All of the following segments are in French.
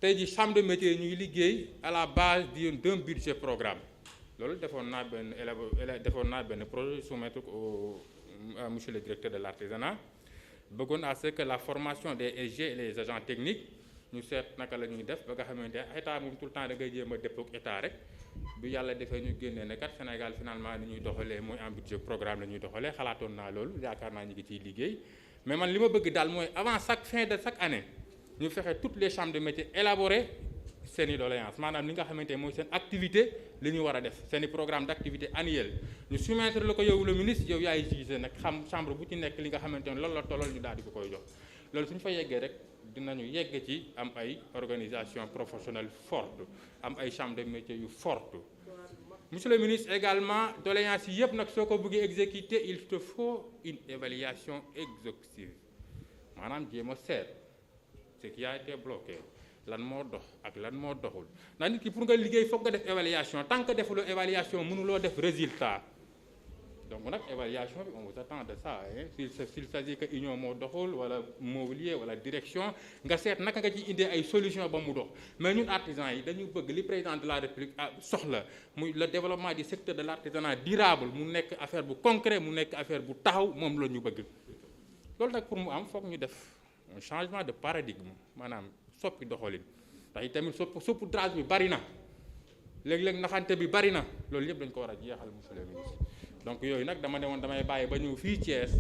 tey ji chambre de métier ñuy liggéey à la base d'un budget programme loolu defoon naa benn projet soumettre à monsieur le directeur de l'artisanat bëggoon à ce que la formation des SG et les agents techniques ñu seet naka la ñuy def ba nga xamante ne état moom tout le temps da ngay jéem a dépôt ak état rek bu yàlla defee ñu génnee ne kat Sénégal finalement ni ñuy doxalee mooy en budget programme la ñuy doxalee xalaatoon naa loolu yaakaar naa ñu ngi ciy liggéey mais man li ma bëgg daal mooy avant fin de chaque année ñu fexe toutes les chambres de métiers élaborer seeni doléance maanaam li nga xamante ne mooy seen activité li ñu war a def seeni programme d'activité annuel ñu soumettre la ko yow le ministre yow yaay gisee nag xam chambre bu ci nekk li nga xamante ne loolu la tollal ñu daal di ko koy jox loolu suñu fa yeggee rek dinañu yegg ci am ay organisation professionnelle forte am ay chambre de métiers yu forte monsieur le ministre également doléance yi yëpp nag soo ko bëggee exécuter il te faut une évaluation exhaustive maanaam jéem a seet ce qui a été bloqué lan moo dox ak lan moo doxul ndax nit ki pour nga liggéey foog nga def évaluation tant que defuloo évaluation mënuloo def résultat donc nag évaluation bi on vous attend de ça s'il s'agit que union moo doxul wala mobilier wala direction nga seet naka nga ci indee ay solution ba mu dox mais ñun artisans yi dañu bëgg li président de la république soxla muy le développement du secteur de l'artisanat durable mu nekk affaire bu concret mu nekk affaire bu taxaw moom la ñu bëgg loolu nag pour mu am foog ñu def un changement de paradigme maanaam soppi doxalin ndax itamit saupoudrage bi bari na léeg-léeg naxante bi bari na loolu yëpp dañ ko war a jeexal monsieur le ministre donc yooyu nag dama ne woon damay bàyyi ba ñëw fii Thiès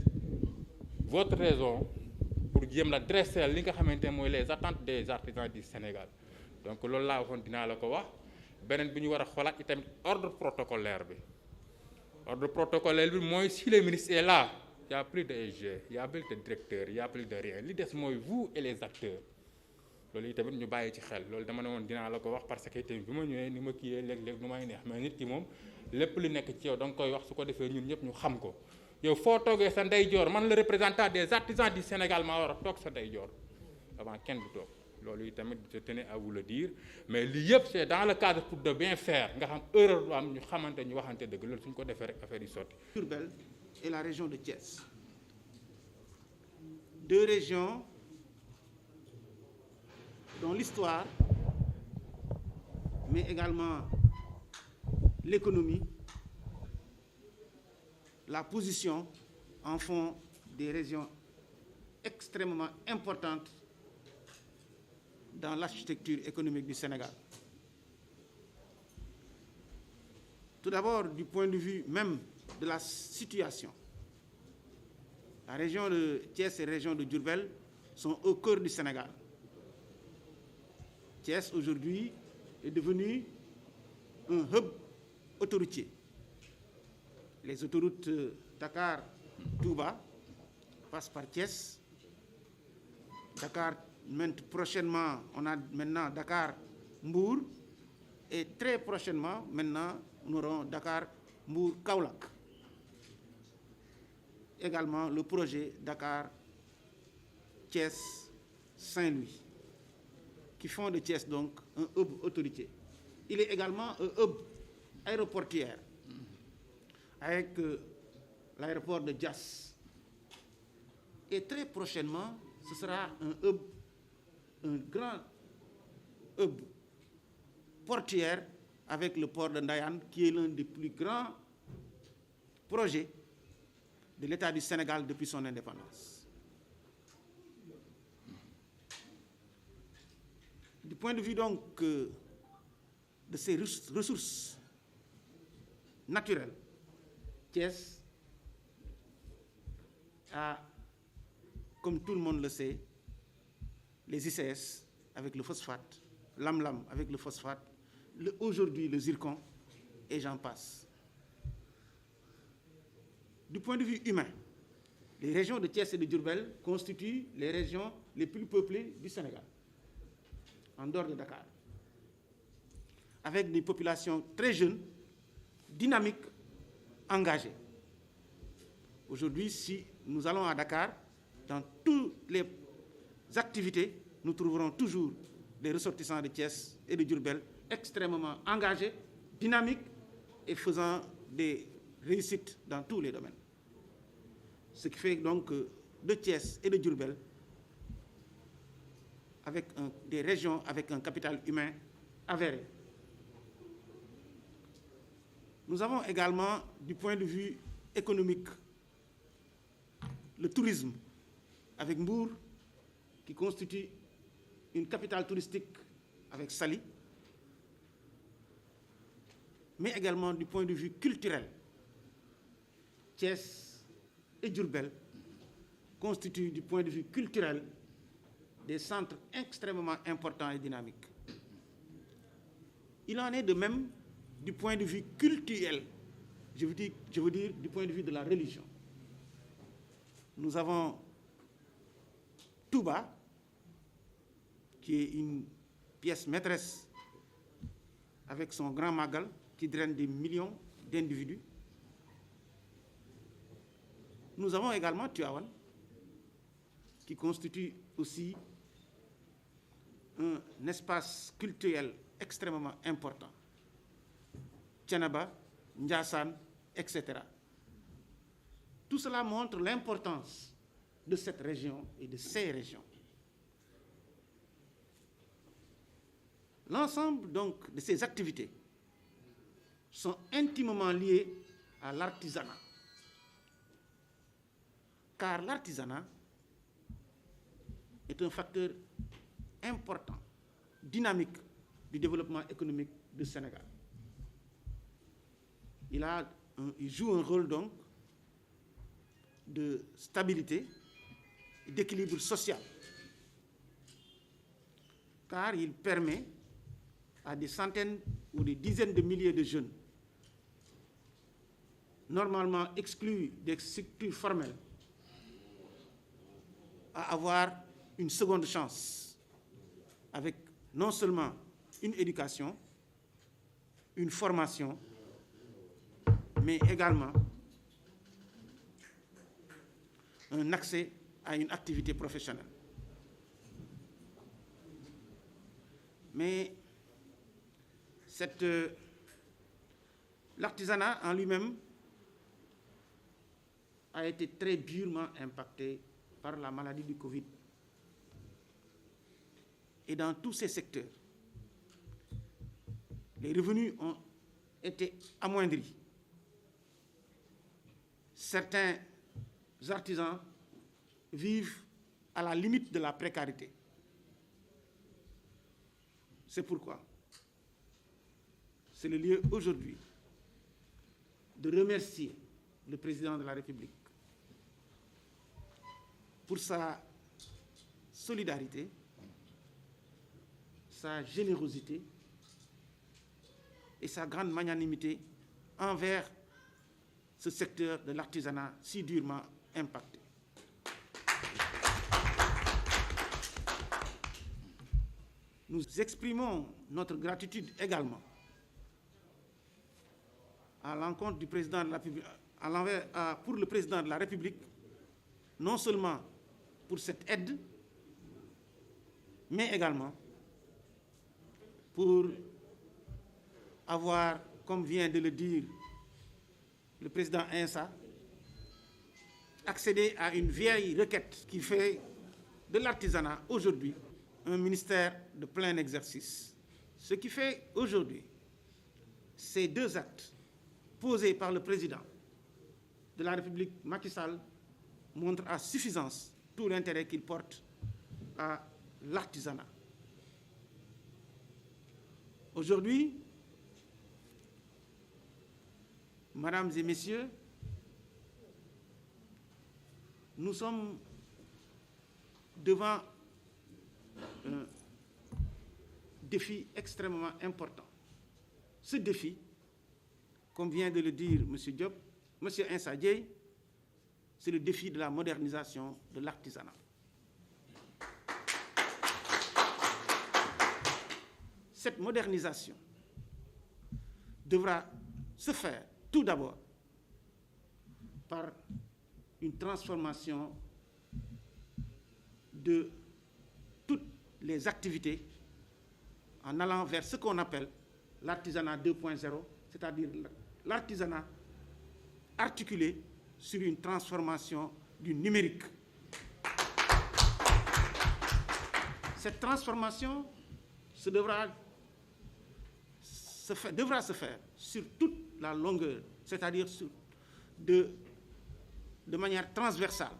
votre raison pour jéem la dresser li nga xamante ne mooy les attentes des artisans du Sénégal donc loolu laa waxoon dinaa la ko wax beneen bi ñu war a xoolaat itamit ordre protocolaire bi ordre protocolaire bi mooy si le ministre est là il y a plus de SG il y a plus de directeur il y a plus de rien li des mooy vous et les acteurs loolu itamit ñu bàyyi ci xel loolu dama ne woon dinaa la ko wax parce que itamit bi ma ñëwee ni ma kiiyee léeg-léeg nu may neex mais nit ki moom lépp li nekk ci yow da nga koy wax su ko defee ñun ñëpp ñu xam ko yow foo toogee sa ndeyjoor man le représentant des artisans du Sénégal maa war a toog sa ndeyjoor avant kenn du toog loolu itamit je tenais à vous le dire mais lii yëpp c'est dans le cadre pour de bien faire nga xam erreur du am ñu xamante ñu waxante dëgg loolu suñ ko defee rek affaire yi sotti. Diourbel et la région de Thiès, deux régions dont l'histoire mais également l'économie, la position en font des régions extrêmement importantes dans l'architecture économique du Sénégal. Tout d'abord, du point de vue même de la situation, la région de Thiès et la région de Diourbel sont au cœur du Sénégal. Thiès aujourd'hui est devenu un hub autoroutier. Les autoroutes Dakar-Touba passent par Thiès. Dakar, prochainement, on a maintenant Dakar-Mbour. Et très prochainement, maintenant, nous aurons Dakar-Mbour-Kaolack. Également, le projet Dakar-Thiès-Saint-Louis, qui font de Thiès donc un hub autoroutier. Il est également un hub aéroportuaire avec l'aéroport de Diass. Et très prochainement, ce sera un grand hub portuaire avec le port de Ndayane, qui est l'un des plus grands projets de l'État du Sénégal depuis son indépendance. Du point de vue donc de ces ressources naturelles, Thiès a, comme tout le monde le sait, les ICS avec le phosphate, l'amlam avec le phosphate, aujourd'hui le zircon, et j'en passe. Du point de vue humain, les régions de Thiès et de Diourbel constituent les régions les plus peuplées du Sénégal, en dehors de Dakar, avec des populations très jeunes, dynamiques, engagées. Aujourd'hui, si nous allons à Dakar, dans toutes les activités, nous trouverons toujours des ressortissants de Thiès et de Diourbel extrêmement engagés, dynamiques et faisant des réussites dans tous les domaines. Ce qui fait donc que de Thiès et de Diourbel, avec des régions avec un capital humain avéré. Nous avons également, du point de vue économique, le tourisme, avec Mbour, qui constitue une capitale touristique avec Saly, mais également du point de vue culturel. Thiès et Diourbel constituent du point de vue culturel des centres extrêmement importants et dynamiques. Il en est de même du point de vue culturel, je veux dire du point de vue de la religion. Nous avons Touba, qui est une pièce maîtresse avec son grand magal qui draine des millions d'individus. Nous avons également Tivaouane, qui constitue aussi un espace culturel extrêmement important. Thiénaba, Ndiassane, etc. Tout cela montre l'importance de cette région et de ces régions. L'ensemble donc de ces activités sont intimement liées à l'artisanat. Car l'artisanat est un facteur important, dynamique du développement économique du Sénégal. Il joue un rôle donc de stabilité et d'équilibre social, car il permet à des centaines ou des dizaines de milliers de jeunes, normalement exclus des structures formelles, à avoir une seconde chance, avec non seulement une éducation, une formation, mais également un accès à une activité professionnelle. Mais l'artisanat en lui-même a été très durement impacté par la maladie du Covid. Et dans tous ces secteurs, les revenus ont été amoindris. Certains artisans vivent à la limite de la précarité. C'est pourquoi c'est le lieu aujourd'hui de remercier le président de la République pour sa solidarité, sa générosité et sa grande magnanimité envers ce secteur de l'artisanat si durement impacté. Nous exprimons notre gratitude également à l'encontre du président de la République, pour le président de la République, non seulement pour cette aide, mais également pour avoir, comme vient de le dire le président Insa, accédé à une vieille requête qui fait de l'artisanat aujourd'hui un ministère de plein exercice. Ce qui fait aujourd'hui ces deux actes posés par le président de la République, Macky Sall, montrent à suffisance tout l'intérêt qu'il porte à l'artisanat. Aujourd'hui, mesdames et messieurs, nous sommes devant un défi extrêmement important. Ce défi, comme vient de le dire M. Diop, M. Insa Dieye, c'est le défi de la modernisation de l'artisanat. Cette modernisation devra se faire tout d'abord par une transformation de toutes les activités en allant vers ce qu'on appelle l'artisanat 2.0, c'est-à-dire l'artisanat articulé sur une transformation du numérique. cette transformation devra se faire sur toute la longueur, c'est-à-dire de manière transversale,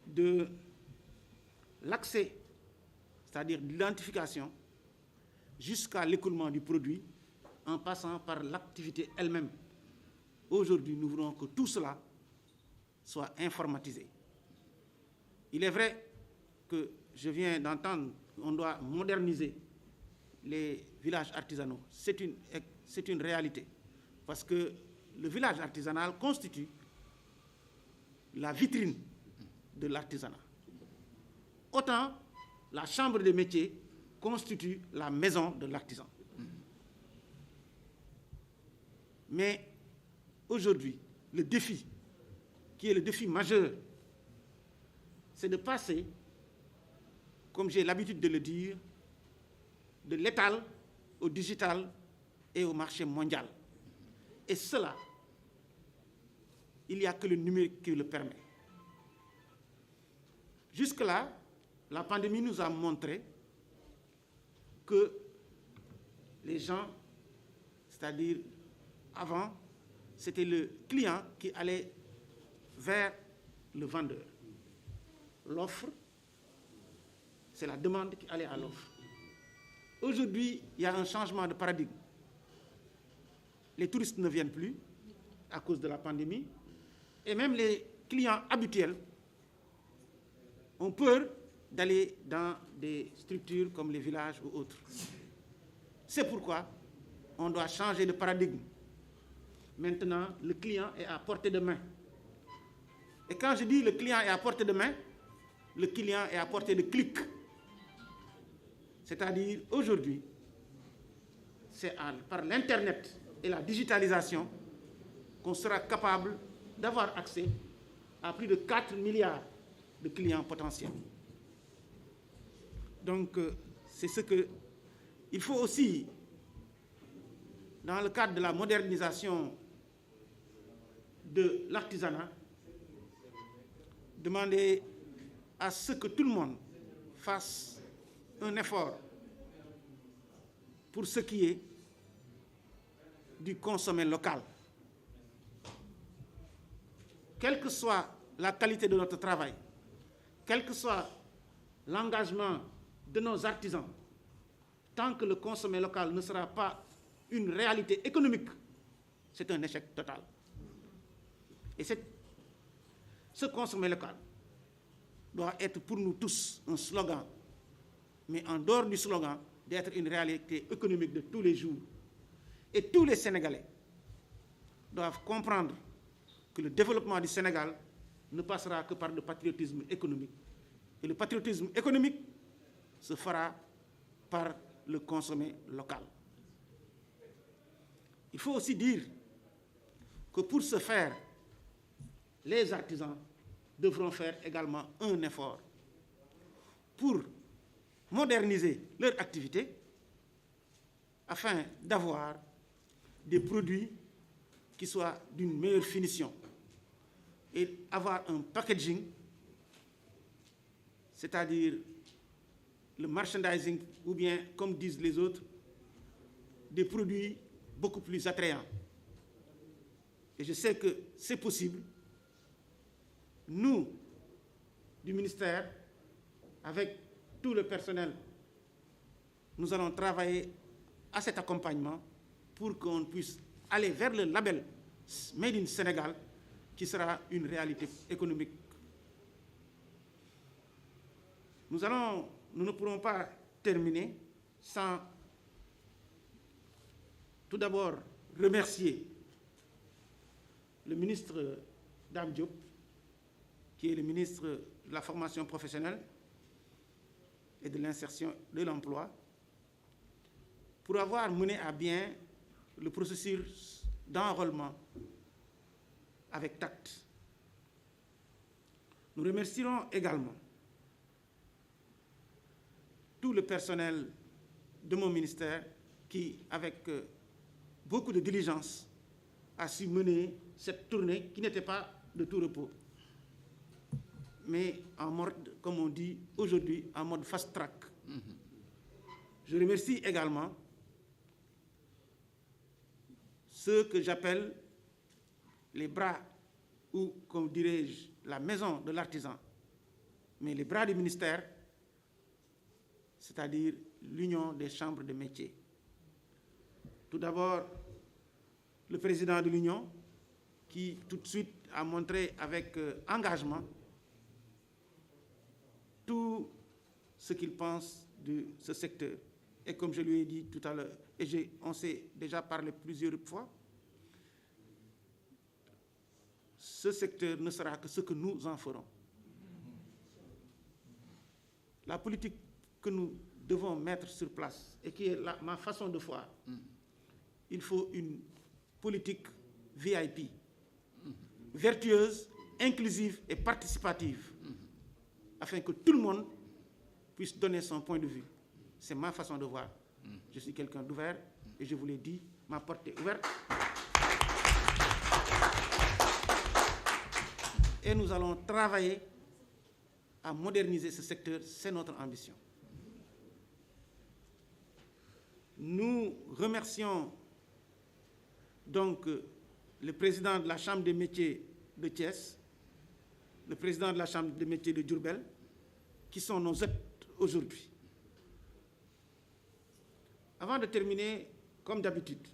de l'accès, c'est-à-dire l'identification, jusqu'à l'écoulement du produit, en passant par l'activité elle-même. Aujourd'hui, nous voulons que tout cela soit informatisé. Il est vrai que je viens d'entendre qu'on doit moderniser les villages artisanaux. C'est une réalité, parce que le village artisanal constitue la vitrine de l'artisanat. Autant la chambre des métiers constitue la maison de l'artisan. Mais aujourd'hui, le défi, qui est le défi majeur, c'est de passer, comme j'ai l'habitude de le dire, de l'étal au digital et au marché mondial. Et cela, il n'y a que le numérique qui le permet. Jusque-là, la pandémie nous a montré que les gens, c'est-à-dire avant, c'était le client qui allait vers le vendeur. L'offre, c'est la demande qui allait à l'offre. Aujourd'hui, il y a un changement de paradigme. Les touristes ne viennent plus à cause de la pandémie, et même les clients habituels ont peur d'aller dans des structures comme les villages ou autres. C'est pourquoi on doit changer de paradigme. Maintenant, le client est à portée de main. Et quand je dis le client est à portée de main, le client est à portée de clic. C'est-à-dire, aujourd'hui, c'est par l'Internet et la digitalisation qu'on sera capable d'avoir accès à plus de 4 milliards de clients potentiels. Donc, c'est ce que... Il faut aussi, dans le cadre de la modernisation de l'artisanat, demander à ce que tout le monde fasse un effort pour ce qui est du consommé local. Quelle que soit la qualité de notre travail, quel que soit l'engagement de nos artisans, tant que le consommé local ne sera pas une réalité économique, c'est un échec total. Et ce consommé local doit être pour nous tous un slogan, mais en dehors du slogan, d'être une réalité économique de tous les jours. Et tous les Sénégalais doivent comprendre que le développement du Sénégal ne passera que par le patriotisme économique. Et le patriotisme économique se fera par le consommé local. Il faut aussi dire que pour ce faire, les artisans devront faire également un effort pour moderniser leur activité afin d'avoir des produits qui soient d'une meilleure finition et avoir un packaging, c'est-à-dire le merchandising, ou bien, comme disent les autres, des produits beaucoup plus attrayants. Et je sais que c'est possible. Nous, du ministère, avec tout le personnel, nous allons travailler à cet accompagnement pour qu'on puisse aller vers le label Made in Sénégal, qui sera une réalité économique. Nous ne pourrons pas terminer sans tout d'abord remercier le ministre Dame Diop, qui est le ministre de la formation professionnelle et de l'insertion de l'emploi, pour avoir mené à bien le processus d'enrôlement avec tact. Nous remercierons également tout le personnel de mon ministère qui, avec beaucoup de diligence, a su mener cette tournée qui n'était pas de tout repos. mais en mode, comme on dit aujourd'hui, en mode fast track. Je remercie également ceux que j'appelle les bras, ou comme dirais-je, la maison de l'artisan, mais les bras du ministère, c'est-à-dire l'Union des chambres de métiers. Tout d'abord, le président de l'Union, qui tout de suite a montré avec engagement tout ce qu'il pense de ce secteur. Et comme je lui ai dit tout à l'heure, et on s'est déjà parlé plusieurs fois, ce secteur ne sera que ce que nous en ferons. La politique que nous devons mettre sur place, et qui est ma façon de voir, il faut une politique VIP, vertueuse, inclusive et participative, afin que tout le monde puisse donner son point de vue. C'est ma façon de voir. Je suis quelqu'un d'ouvert et je vous l'ai dit, ma porte est ouverte. Et nous allons travailler à moderniser ce secteur, c'est notre ambition. Nous remercions donc le président de la Chambre des métiers de Thiès, le président de la Chambre des métiers de Diourbel, qui sont nos hôtes aujourd'hui. Avant de terminer, comme d'habitude,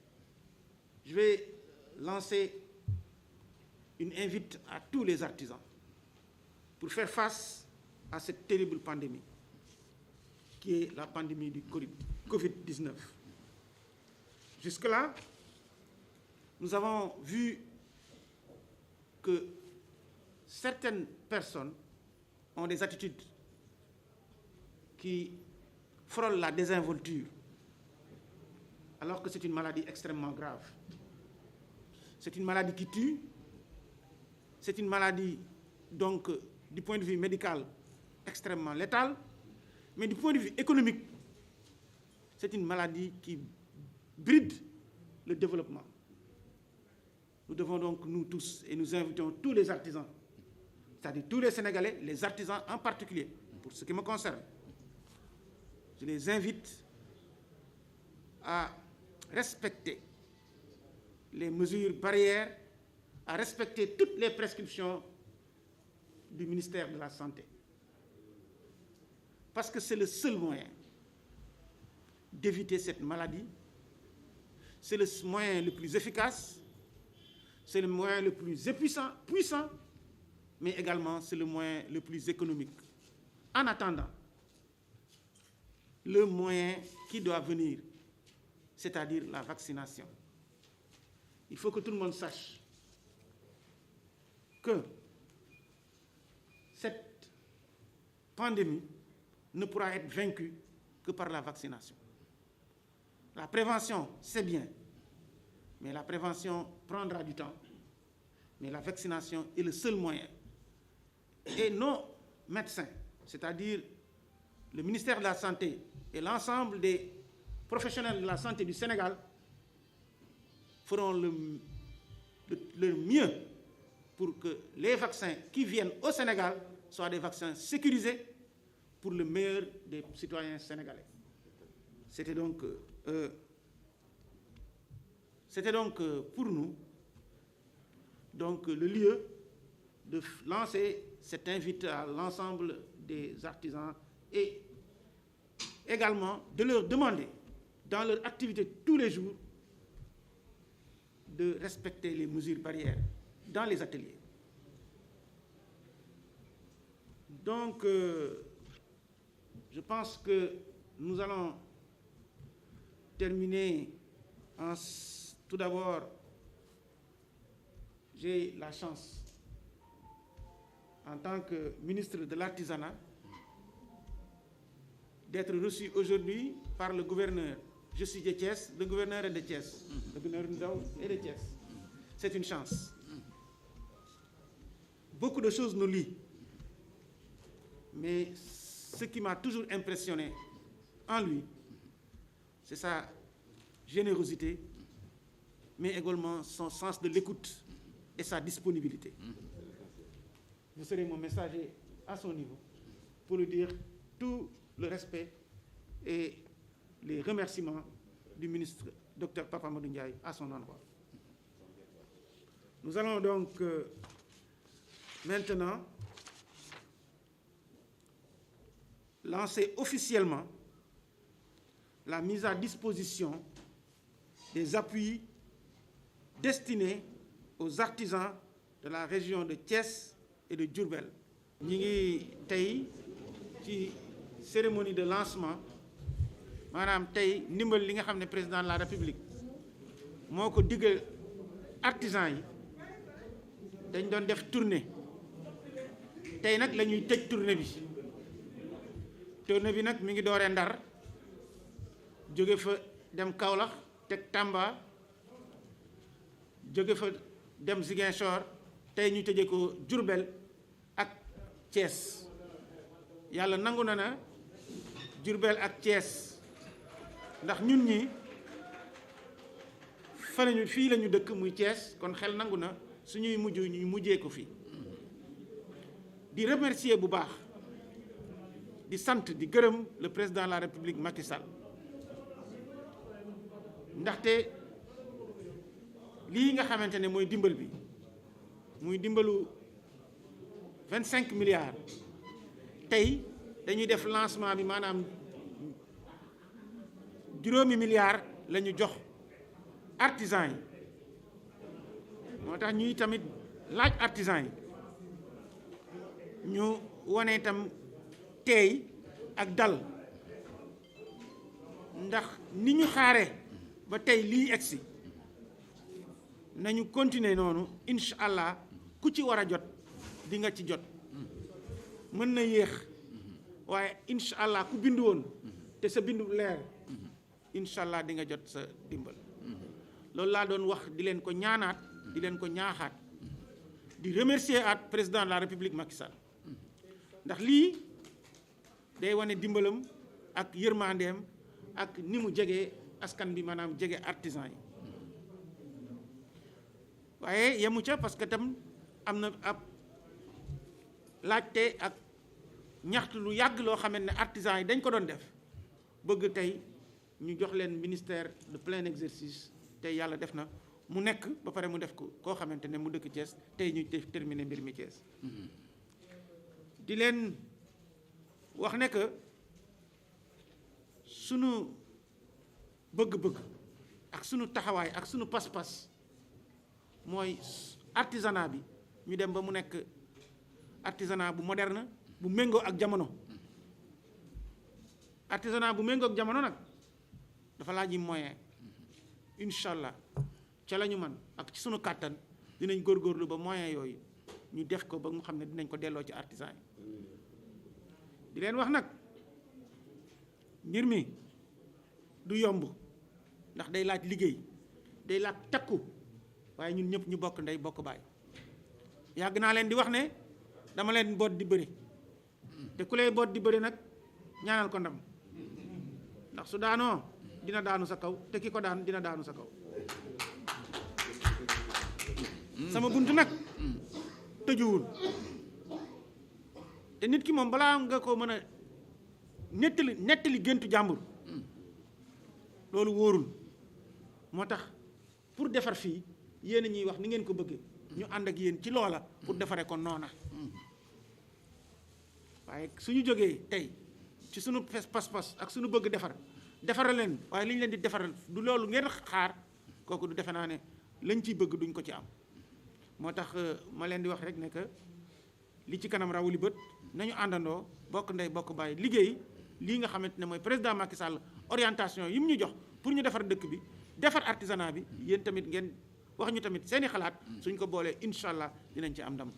je vais lancer une invite à tous les artisans pour faire face à cette terrible pandémie, qui est la pandémie du Covid-19. Jusque-là, nous avons vu que certaines personnes ont des attitudes qui frôlent la désinvolture, alors que c'est une maladie extrêmement grave. C'est une maladie qui tue, c'est une maladie, donc, du point de vue médical, extrêmement létale, mais du point de vue économique, c'est une maladie qui bride le développement. Nous devons donc, nous tous, et nous invitons tous les artisans, c'est-à-dire tous les Sénégalais, les artisans en particulier, pour ce qui me concerne, je les invite à respecter les mesures barrières, à respecter toutes les prescriptions du ministère de la Santé. Parce que c'est le seul moyen d'éviter cette maladie, c'est le moyen le plus efficace, c'est le moyen le plus puissant, mais également c'est le moyen le plus économique. En attendant, le moyen qui doit venir, c'est-à-dire la vaccination. Il faut que tout le monde sache que cette pandémie ne pourra être vaincue que par la vaccination. La prévention, c'est bien, mais la prévention prendra du temps. Mais la vaccination est le seul moyen. Et nos médecins, c'est-à-dire le ministère de la Santé et l'ensemble des professionnels de la santé du Sénégal, feront le mieux pour que les vaccins qui viennent au Sénégal soient des vaccins sécurisés pour le meilleur des citoyens sénégalais. C'était donc pour nous donc, le lieu de lancer cette invite à l'ensemble des artisans et également de leur demander, dans leur activité tous les jours, de respecter les mesures barrières dans les ateliers. Donc, je pense que nous allons terminer tout d'abord. J'ai la chance, en tant que ministre de l'Artisanat, d'être reçu aujourd'hui par le gouverneur. Je suis de Thiès, le gouverneur est de Thiès, le gouverneur Ndao est de Thiès. C'est une chance. Beaucoup de choses nous lient. Mais ce qui m'a toujours impressionné en lui, c'est sa générosité, mais également son sens de l'écoute et sa disponibilité. Vous serez mon messager à son niveau pour lui dire tout le respect et les remerciements du ministre Dr Papa Amadou Ndiaye à son endroit. Nous allons donc maintenant lancer officiellement la mise à disposition des appuis destinés aux artisans de la région de Thiès et de Diourbel. ñi ngi tey ci cérémonie de lancement maanaam tey ndimbal li nga xam ne président de la République moo ko diggal artisans yi dañ doon def tournée tey nag la ñuy tëj tournée bi nag mi ngi dooree Ndar jóge fa dem Kaolack teg Tamba jóge fa dem Ziguinchor tey ñu tëjee ko Diourbel ak Thiès yàlla nangu na Diourbel ak Thiès ndax ñun ñi fa lañu fii la ñu dëkk muy Thiès kon xel nangu na suñuy mujj ñu mujjee ko fi di remercier bu baax di sant di gërëm le président de la République Macky Sall ndaxte lii nga xamante ne mooy dimbal bi muy dimbalu 25 milliards tey dañuy def lancement bi maanaam juróomi milliards la ñu jox artisans yi moo tax ñuy tamit laaj artisans yi ñu wane itam teey ak dal ndax ni ñu xaare ba tey lii egsi nañu continuer noonu incha allah ku ci war a jot di nga ci jot mën na yéex waaye incha allah ku bindu woon te sa bindu leer incha allah di nga jot sa dimbal loolu laa doon wax di leen ko ñaanaat di leen ko ñaaxaat di remercier at président de la République Macky Sall ndax lii day wane dimbalam ak yërmandeem ak ni mu jege askan bi maanaam jege artisan yi waaye yemu ca parce que tam am na ab laajte ak ñaxtu lu yàgg loo xamante ne artisan yi dañ ko doon def bëgg tey ñu jox leen ministère de plein exercice tey yàlla def na mu nekk ba pare mu def ko koo xamante ne mu dëkk Thiès tey ñu terminer mbir mi Thiès di leen wax ne que sunu bëgg-bëgg ak sunu taxawaay ak sunu pas-pas mooy artisanat bi ñu dem ba mu nekk artisanat bu moderne bu méngoo ak jamono artisanat bu méngoo ak jamono nag dafa laaj yi moyen incha allah ca la ñu man ak ci sunu kàttan dinañ góorgóorlu ba moyen yooyu ñu def ko ba mu xam ne dinañ ko delloo ci artisan yi di leen wax nag mbir mi du yomb ndax day laaj liggéey day laaj takku waaye ñun ñëpp ñu bokk ndey bokk baay yàgg naa leen di wax ne dama leen boot di bëri te ku lay boot di bëri nag ñaanal ko ndam ndax su daanoo dina daanu sa kaw te ki ko daan dina daanu sa kaw sama buntu nag tëjuwul te nit ki moom balaa nga ko mën a nettali géntu jàmbur loolu wóorul moo tax pour defar fii yéen a ñuy wax ni ngeen ko bëggee ñu ànd ak yéen ci loola pour defare ko noona waaye suñu jógee tey ci suñu pas-pas ak suñu bëgg defaral leen waaye li ñu leen di defaral du loolu ngeen xaar kooku du defe naa ne lañ ciy bëgg duñ ko ci am moo tax ma leen di wax rek ne que li ci kanam rawuli bët nañu àndandoo bokk ndey bokk bàyyi liggéey lii nga xamante ne mooy président Macky Sall orientation yi mu ñu jox pour ñu defar dëkk bi defar artisanat bi yéen tamit ngeen wax ñu tamit seeni xalaat suñ ko boolee incha allah dinañ ci am ndam